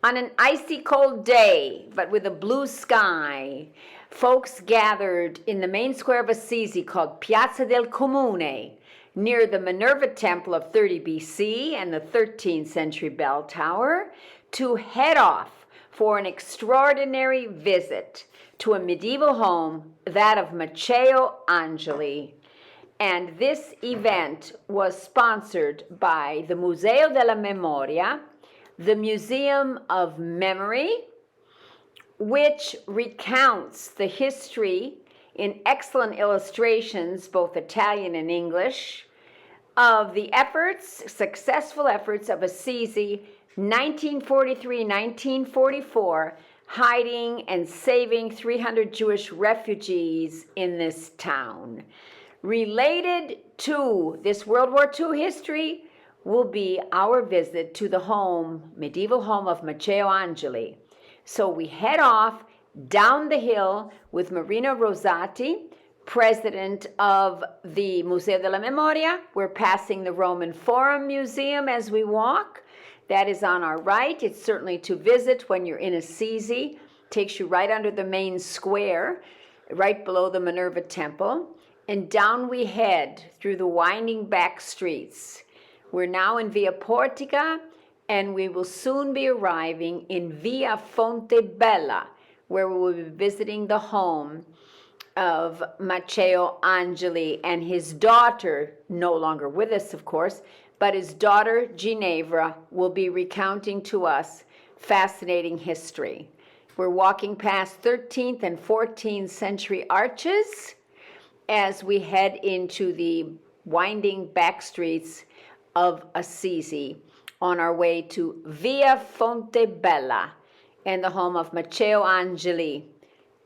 On an icy cold day, but with a blue sky, folks gathered in the main square of Assisi called Piazza del Comune, near the Minerva Temple of 30 BC and the 13th century bell tower, to head off for an extraordinary visit to a medieval home, that of Maceo Angeli. And this event was sponsored by the Museo della Memoria, the Museum of Memory, which recounts the history in excellent illustrations, both Italian and English, of the successful efforts of Assisi, 1943-1944, hiding and saving 300 Jewish refugees in this town. Related to this World War II history will be our visit to the medieval home of Maceo Angeli. So we head off down the hill with Marino Rosati, president of the Museo della Memoria. We're passing the Roman Forum Museum as we walk. That is on our right. It's certainly to visit when you're in Assisi. Takes you right under the main square, right below the Minerva Temple. And down we head through the winding back streets. We're now in Via Portica, and we will soon be arriving in Via Fonte Bella, where we will be visiting the home of Maceo Angeli and his daughter, no longer with us, of course, but his daughter, Ginevra, will be recounting to us fascinating history. We're walking past 13th and 14th century arches as we head into the winding back streets of Assisi on our way to Via Fonte Bella and the home of Maceo Angeli,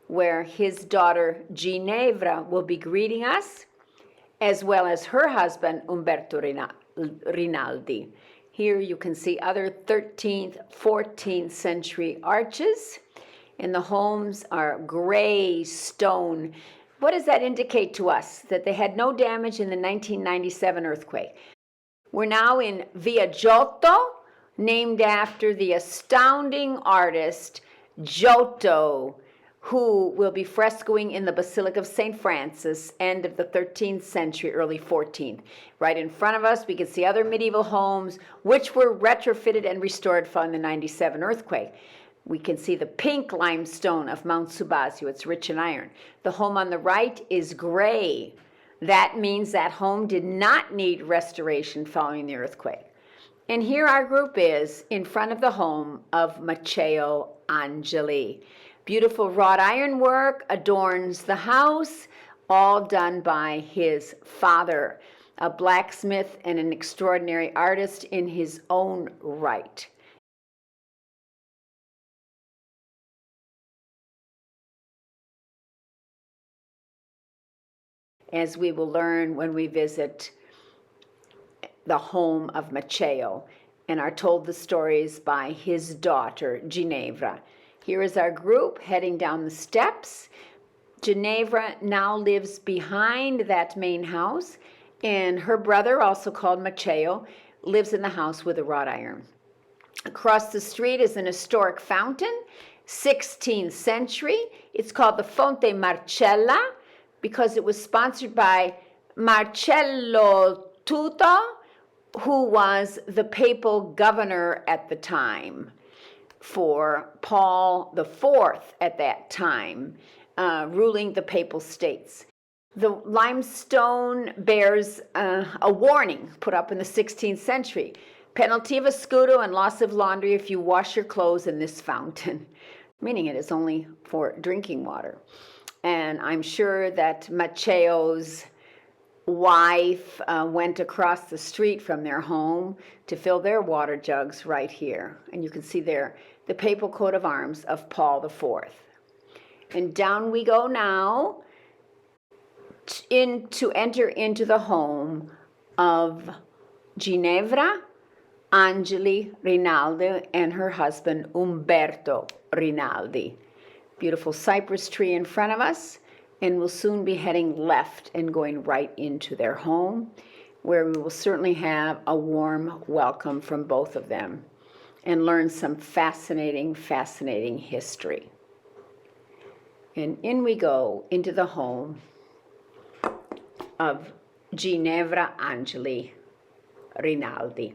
where his daughter Ginevra will be greeting us, as well as her husband Umberto Rinaldi. Here you can see other 13th, 14th century arches, and the homes are gray stone. What does that indicate to us? That they had no damage in the 1997 earthquake. We're now in Via Giotto, named after the astounding artist Giotto, who will be frescoing in the Basilica of St. Francis, end of the 13th century, early 14th. Right in front of us, we can see other medieval homes, which were retrofitted and restored following the 97 earthquake. We can see the pink limestone of Mount Subasio. It's rich in iron. The home on the right is gray. That means that home did not need restoration following the earthquake. And here our group is in front of the home of Maceo Angeli. Beautiful wrought iron work adorns the house, all done by his father, a blacksmith and an extraordinary artist in his own right. As we will learn when we visit the home of Maceo and are told the stories by his daughter, Ginevra. Here is our group heading down the steps. Ginevra now lives behind that main house, and her brother, also called Maceo, lives in the house with a wrought iron. Across the street is an historic fountain, 16th century. It's called the Fonte Marcella, because it was sponsored by Marcello Tuto, who was the papal governor at the time for Paul IV at that time, ruling the papal states. The limestone bears a warning put up in the 16th century. Penalty of a scudo and loss of laundry if you wash your clothes in this fountain, meaning it is only for drinking water. And I'm sure that Maceo's wife went across the street from their home to fill their water jugs right here. And you can see there the papal coat of arms of Paul IV. And down we go now to enter into the home of Ginevra Angeli Rinaldi and her husband Umberto Rinaldi. Beautiful cypress tree in front of us, and we'll soon be heading left and going right into their home, where we will certainly have a warm welcome from both of them. and learn some fascinating, fascinating history. And in we go into the home of Ginevra Angeli Rinaldi.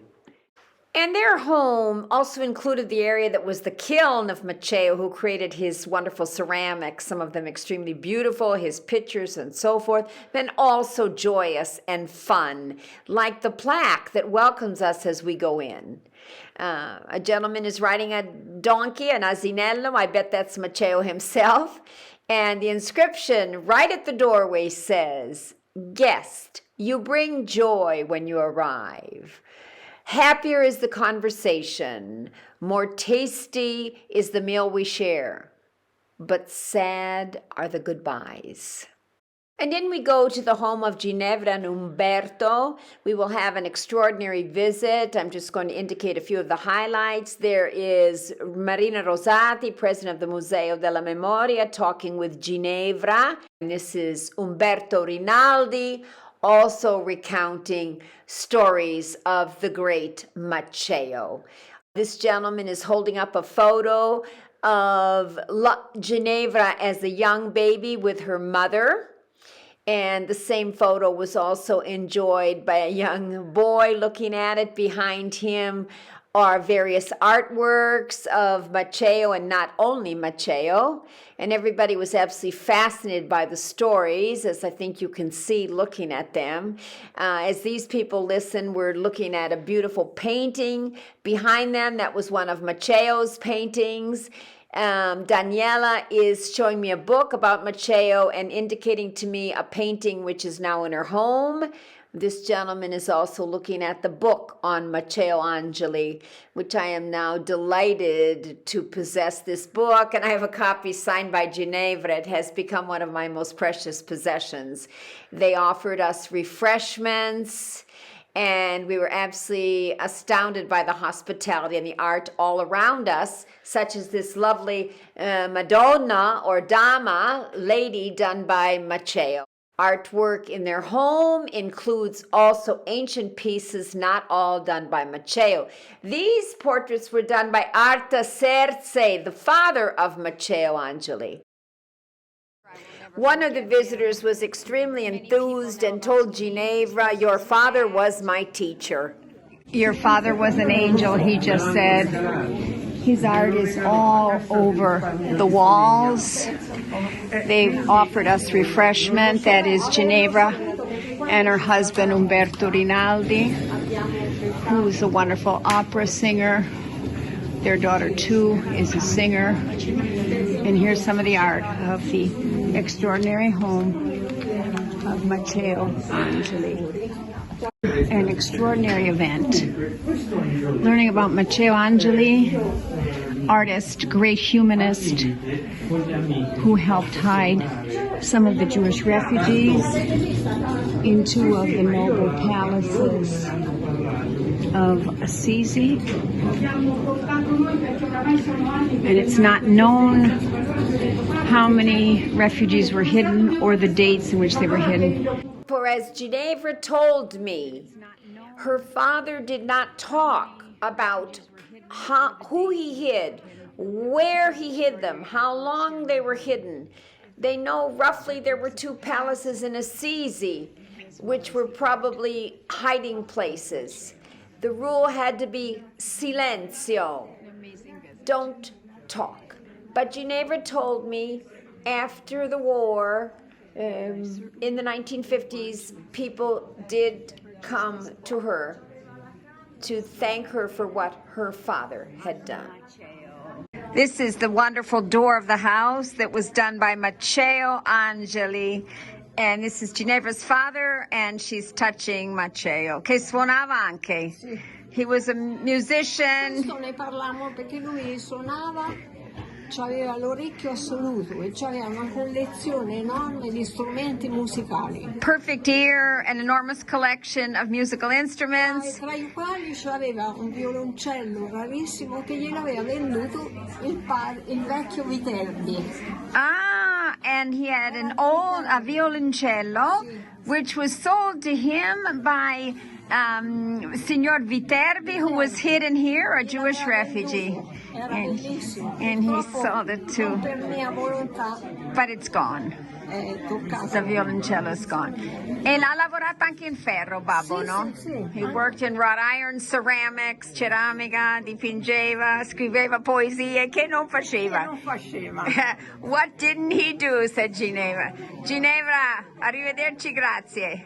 And their home also included the area that was the kiln of Maceo, who created his wonderful ceramics, some of them extremely beautiful, his pictures and so forth, then also joyous and fun, like the plaque that welcomes us as we go in. A gentleman is riding a donkey, an asinello. I bet that's Maceo himself. And the inscription right at the doorway says, "Guest, you bring joy when you arrive. Happier is the conversation, more tasty is the meal we share, but sad are the goodbyes." And then we go to the home of Ginevra and Umberto. We will have an extraordinary visit. I'm just going to indicate a few of the highlights. There is Marina Rosati, president of the Maceo della Memoria, talking with Ginevra. And this is Umberto Rinaldi, also recounting stories of the great Maceo. This gentleman is holding up a photo of Ginevra as a young baby with her mother. And the same photo was also enjoyed by a young boy looking at it. Behind him are various artworks of Maceo, and not only Maceo. And everybody was absolutely fascinated by the stories, as I think you can see looking at them. As these people listen, we're looking at a beautiful painting behind them. That was one of Maceo's paintings. Daniela is showing me a book about Maceo and indicating to me a painting which is now in her home. This gentleman is also looking at the book on Maceo Angeli, which I am now delighted to possess this book. And I have a copy signed by Ginevra. It has become one of my most precious possessions. They offered us refreshments, and we were absolutely astounded by the hospitality and the art all around us, such as this lovely Madonna or Dama lady done by Maceo. Artwork in their home includes also ancient pieces, not all done by Maceo. These portraits were done by Artaserse, the father of Maceo Angeli. One of the visitors was extremely enthused and told Ginevra, "Your father was my teacher." Your father was an angel, he just said. His art is all over the walls. They've offered us refreshment. That is Ginevra and her husband Umberto Rinaldi, who's a wonderful opera singer. Their daughter, too, is a singer. And here's some of the art of the extraordinary home of Maceo Angeli. An extraordinary event. Learning about Maceo Angeli, artist, great humanist, who helped hide some of the Jewish refugees in two of the noble palaces of Assisi. And it's not known how many refugees were hidden or the dates in which they were hidden. For as Ginevra told me, her father did not talk about who he hid, where he hid them, how long they were hidden. They know roughly there were two palaces in Assisi, which were probably hiding places. The rule had to be silenzio, don't talk. But Ginevra told me after the war, in the 1950s, people did come to her to thank her for what her father had done. This is the wonderful door of the house that was done by Maceo Angeli. And this is Ginevra's father, and she's touching Maceo, che suonava anche. Sì. He was a musician. Questo ne parliamo perché lui suonava, aveva l'orecchio assoluto e aveva una collezione enorme di strumenti musicali. Perfect ear, an enormous collection of musical instruments. Tra i quali aveva un violoncello rarissimo che gliel'aveva venduto il vecchio Viterbi. And he had a violoncello, which was sold to him by Signor Viterbi, who was hidden here, a Jewish refugee. Era And, bellissimo. and he Purtroppo, sold it too. non per mia volontà But it's gone. è toccato. The violoncello is gone. E l'ha lavorato anche in ferro, babbo, Sì, no? sì, sì. He worked in wrought iron, ceramics, ceramica, dipingeva, scriveva poesie che non faceva. Non faceva. What didn't he do? Said Ginevra. Ginevra, arrivederci, grazie.